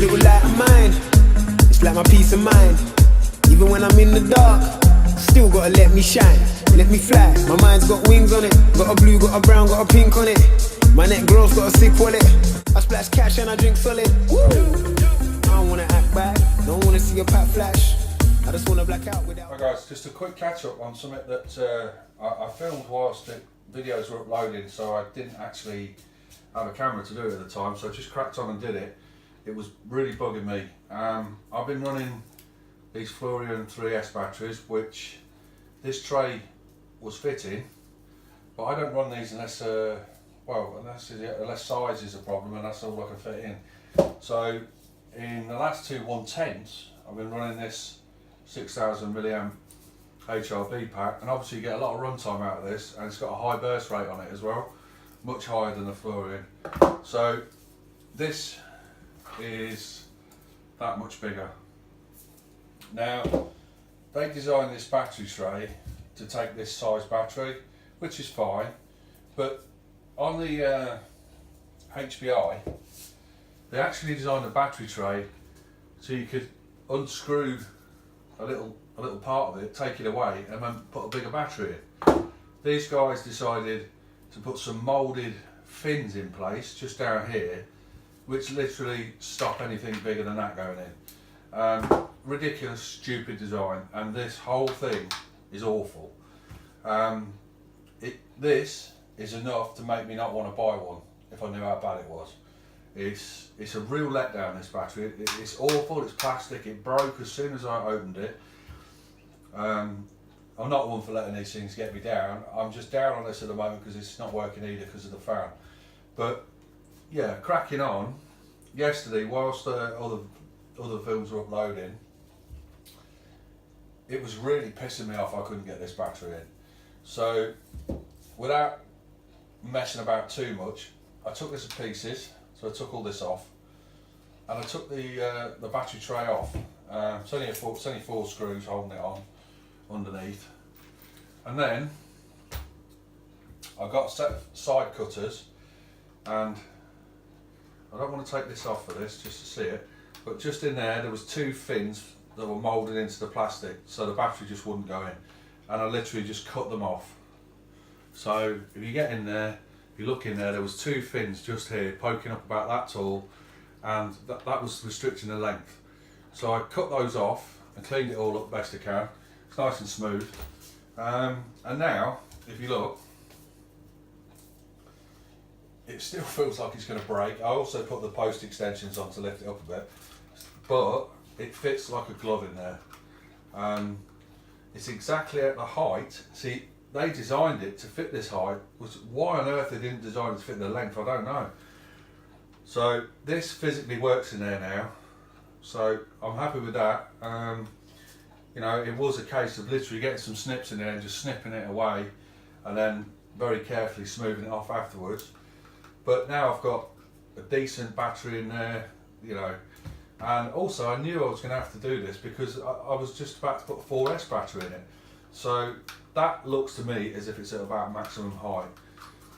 little light of mine, it's like my peace of mind. Even when I'm in the dark, still gotta let me shine, let me fly. My mind's got wings on it, got a blue, got a brown, got a pink on it. My neck girl's got a sick wallet. I splash cash and I drink solid. Woo! I don't wanna act bad, don't wanna see a pat flash. I just wanna black out without. Hi guys, just a quick catch up on something that I filmed whilst the videos were uploading, so I didn't actually have a camera to do it at the time, so I just cracked on and did it. It was really bugging me. I've been running these Fluorian 3S batteries, which this tray was fitting, but I don't run these unless unless size is a problem, and that's all I can fit in. So in the last two 110s, I've been running this 6000 milliamp HRB pack, and obviously you get a lot of runtime out of this, and it's got a high burst rate on it as well, much higher than the Fluorian. So this is that much bigger. Now they designed this battery tray to take this size battery, which is fine, but on the HBI they actually designed a battery tray so you could unscrew a little part of it, take it away, and then put a bigger battery in. These guys decided to put some moulded fins in place just down here, which literally stop anything bigger than that going in. Ridiculous, stupid design, and this whole thing is awful. This is enough to make me not want to buy one if I knew how bad it was. It's a real letdown, this battery. It's awful, it's plastic, it broke as soon as I opened it. I'm not one for letting these things get me down. I'm just down on this at the moment because it's not working either because of the fan. But yeah, cracking on. Yesterday, whilst other films were uploading, it was really pissing me off I couldn't get this battery in. So without messing about too much, I took this to pieces. So I took all this off, and I took the battery tray off. It's only four screws holding it on underneath, and then I got a set of side cutters, and I don't want to take this off for this just to see it, but just in there was two fins that were moulded into the plastic, so the battery just wouldn't go in, and I literally just cut them off. So if you get in there, if you look in there was two fins just here poking up about that tall, and that was restricting the length. So I cut those off and cleaned it all up best I can. It's nice and smooth. And now, if you look, it still feels like it's going to break. I also put the post extensions on to lift it up a bit, but it fits like a glove in there. It's exactly at the height. See, they designed it to fit this height. Why on earth they didn't design it to fit the length, I don't know. So this physically works in there now, so I'm happy with that. You know, it was a case of literally getting some snips in there and just snipping it away, and then very carefully smoothing it off afterwards. But now I've got a decent battery in there, you know, and also I knew I was going to have to do this because I was just about to put a 4S battery in it. So that looks to me as if it's at about maximum height.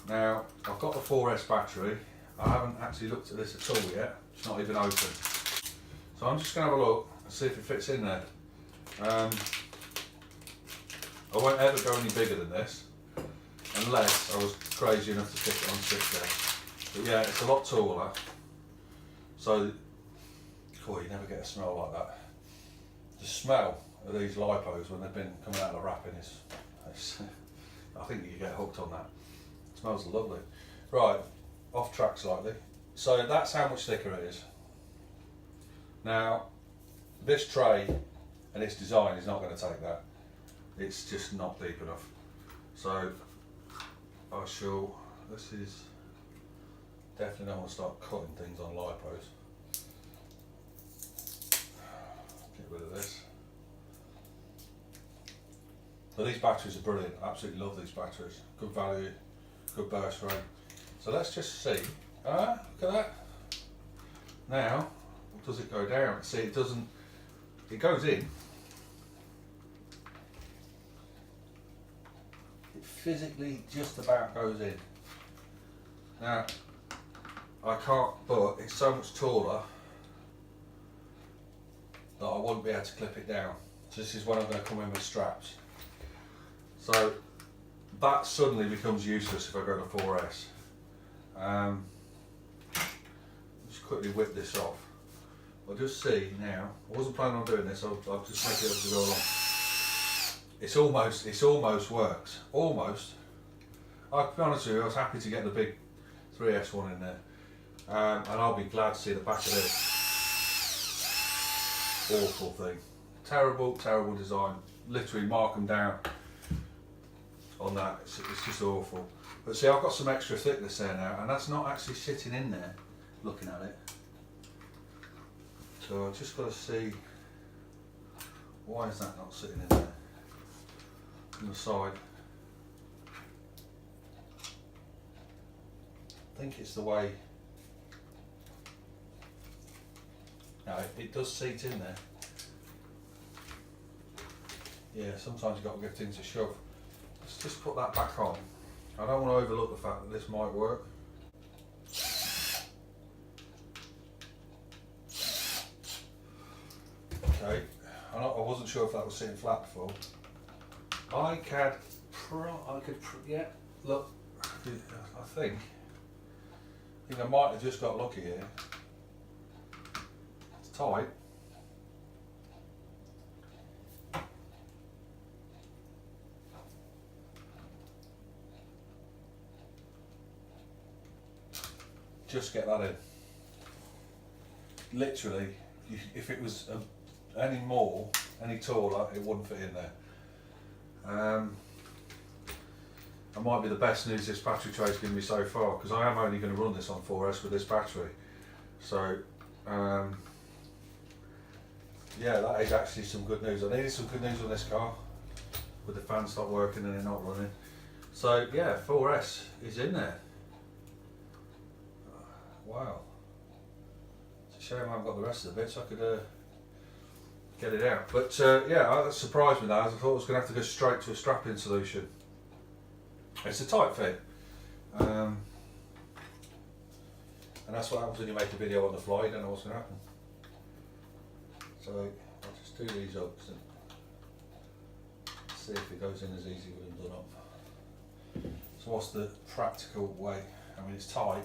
Now I've got the 4S battery. I haven't actually looked at this at all yet. It's not even open. So I'm just going to have a look and see if it fits in there. I won't ever go any bigger than this unless I was crazy enough to stick it on 6S. But yeah, it's a lot taller. So, you never get a smell like that. The smell of these Lipos when they've been coming out of the wrapping is I think you get hooked on that. It smells lovely. Right, off track slightly. So that's how much thicker it is. Now, this tray and its design is not going to take that. It's just not deep enough. So I shall, this is definitely don't want to start cutting things on Lipos. Get rid of this. But these batteries are brilliant. I absolutely love these batteries. Good value, good burst rate. So let's just see. Look at that. Now, does it go down? See, it doesn't. It goes in. It physically just about goes in. Now, I can't, but it's so much taller that I wouldn't be able to clip it down. So this is when I'm going to come in with straps. So that suddenly becomes useless if I go to 4S. Just quickly whip this off. I'll just see now. I wasn't planning on doing this. I'll just make it up to go along. It almost works. Almost. I'll be honest with you, I was happy to get the big 3S one in there. And I'll be glad to see the back of this. Awful thing. Terrible, terrible design. Literally mark them down on that. It's just awful. But see, I've got some extra thickness there now, and that's not actually sitting in there, looking at it. So I've just got to see, why is that not sitting in there? On the side. I think it's the way. No, it does seat in there. Yeah, sometimes you've got to give things a shove. Let's just put that back on. I don't want to overlook the fact that this might work. Okay, I wasn't sure if that was sitting flat before. Yeah, look, I think I might have just got lucky here. It's tight. Just get that in. Literally, if it was any taller, it wouldn't fit in there. That might be the best news this battery tray's given me so far, because I am only going to run this on 4S with this battery. So, yeah, that is actually some good news. I needed some good news on this car, with the fan stop working and it not running. So, yeah, 4S is in there. Wow. It's a shame I haven't got the rest of the bits, I could get it out. But yeah, I was surprised with that. I thought I was going to have to go straight to a strap-in solution. It's a tight fit. And that's what happens when you make a video on the fly, you don't know what's going to happen. So I'll just do these up and see if it goes in as easy with them done up. So what's the practical way? I mean, it's tight,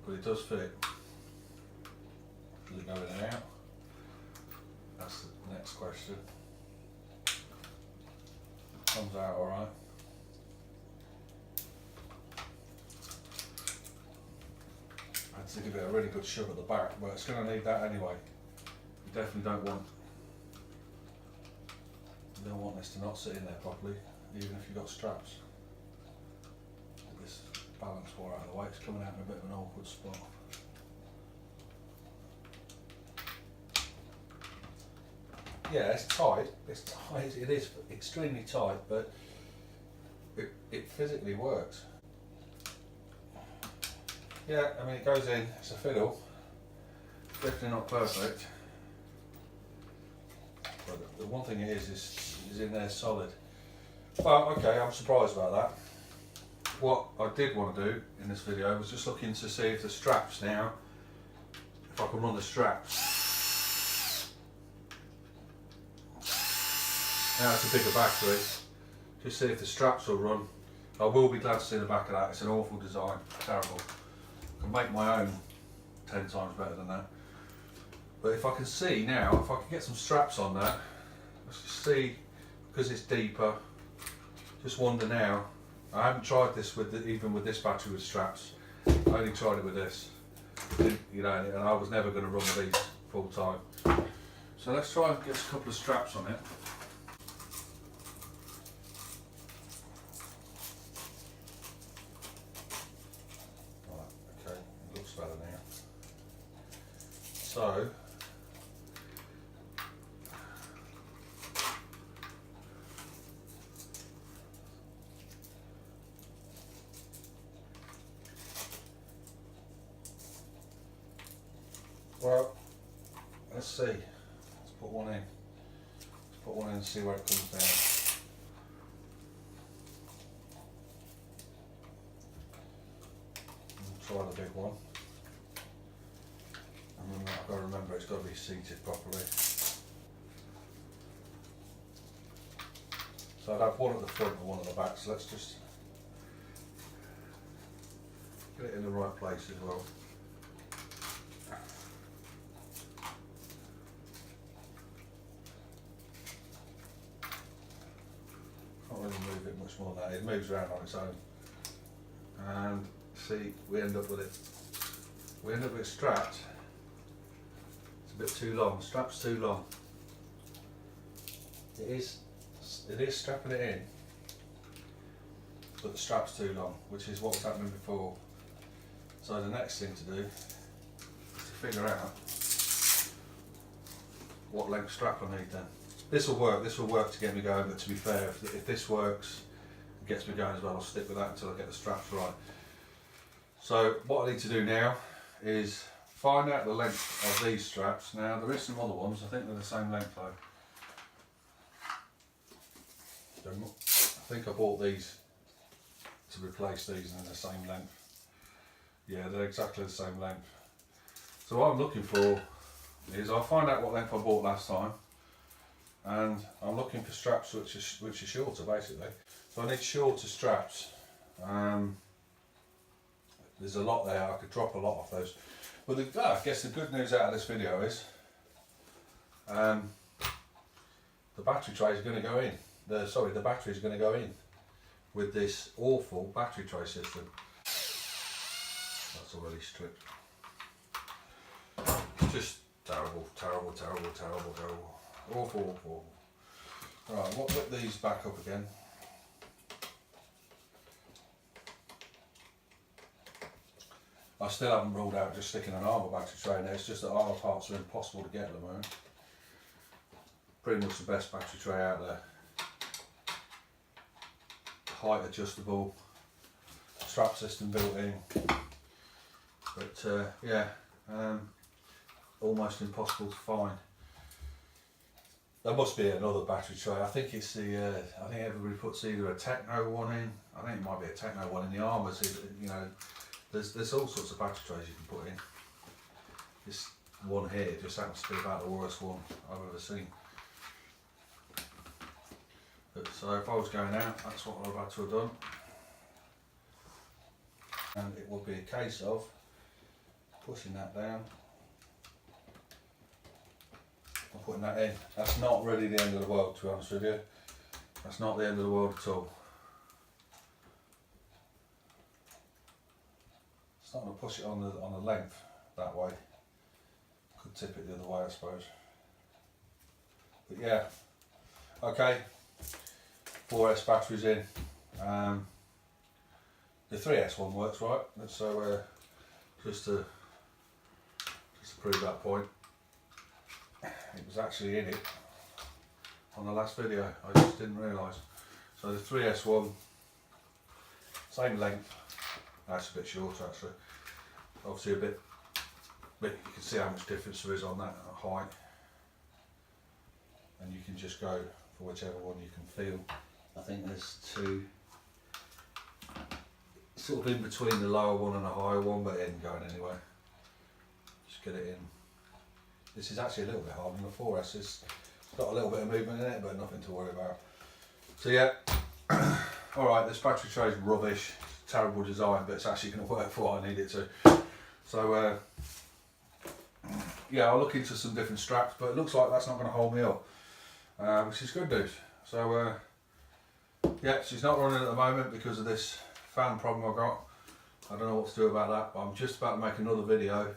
but it does fit. Does it go in and out? That's the next question. Comes out alright. I had to give it a really good shove at the back, but it's going to need that anyway. You definitely don't want this to not sit in there properly, even if you've got straps. Get this balance wire out of the way, it's coming out in a bit of an awkward spot. Yeah, it's tight, it is extremely tight, but it physically works. Yeah, I mean, it goes in, it's a fiddle, definitely not perfect, but the one thing it is in there solid. Well, okay, I'm surprised about that. What I did want to do in this video was just looking to see if the straps now, if I can run the straps. Now it's a bigger battery, just see if the straps will run. I will be glad to see the back of that. It's an awful design, terrible. I can make my own 10 times better than that. But if I can see now, if I can get some straps on that, let's just see, because it's deeper, just wonder now. I haven't tried this even with this battery with straps. I only tried it with this, you know, and I was never going to run with these full time. So let's try and get a couple of straps on it. So, well, let's see. Let's put one in. Let's put one in and see where it comes down. We'll try the big one. I've got to remember it's got to be seated properly. So I'd have one at the front and one at the back, so let's just get it in the right place as well. Can't really move it much more than that, it moves around on its own. And see, we end up with it strapped. It's a bit too long, the strap's too long. It is strapping it in, but the strap's too long, which is what was happening before. So the next thing to do is to figure out what length strap I need then. This will work to get me going, but to be fair, if this works, it gets me going as well, I'll stick with that until I get the straps right. So what I need to do now is find out the length of these straps. Now there is some other ones, I think they're the same length though. I think I bought these to replace these and they're the same length. Yeah, they're exactly the same length. So what I'm looking for is I'll find out what length I bought last time, and I'm looking for straps which are shorter basically. So I need shorter straps. There's a lot there, I could drop a lot off those. But I guess the good news out of this video is the battery tray is going to go in. The battery is going to go in with this awful battery tray system. That's already stripped. It's just terrible, terrible, terrible, terrible, terrible. Awful, awful. Right, we'll whip these back up again. I still haven't ruled out just sticking an armour battery tray in there, it's just that armour parts are impossible to get at the moment. Pretty much the best battery tray out there. Height adjustable, strap system built in, but almost impossible to find. There must be another battery tray. I think it's I think everybody puts either a Techno one in. I think it might be a Techno one in the armours. You know, there's all sorts of battery trays you can put in. This one here just happens to be about the worst one I've ever seen. But, so if I was going out, that's what I've had to have done. And it would be a case of pushing that down and putting that in. That's not really the end of the world, to be honest with you. That's not the end of the world at all. Starting to push it on the length that way. Could tip it the other way, I suppose. But yeah, okay. 4S batteries in. The 3S one works right, so just to prove that point, it was actually in it on the last video, I just didn't realise. So the 3S one, same length, that's a bit shorter actually, obviously a bit you can see how much difference there is on that height, and you can just go for whichever one you can feel. I think there's two sort of in between the lower one and the higher one, but it ain't going anywhere. Just get it in. This is actually a little bit harder than the 4S. It's got a little bit of movement in it, but nothing to worry about. So yeah, alright, this battery tray is rubbish, terrible design, but it's actually going to work for what I need it to. So yeah, I'll look into some different straps, but it looks like that's not going to hold me up, which is good news. So yeah, she's not running at the moment because of this fan problem I've got. I don't know what to do about that, but I'm just about to make another video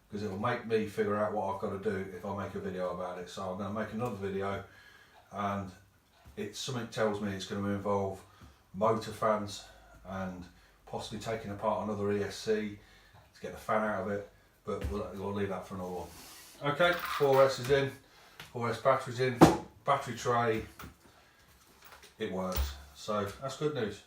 because it will make me figure out what I've got to do if I make a video about it. So I'm going to make another video, and something tells me it's going to involve motor fans and possibly taking apart another ESC to get the fan out of it, but we'll leave that for another one. Okay, 4S is in, 4S batteries in, battery tray, it works. So that's good news.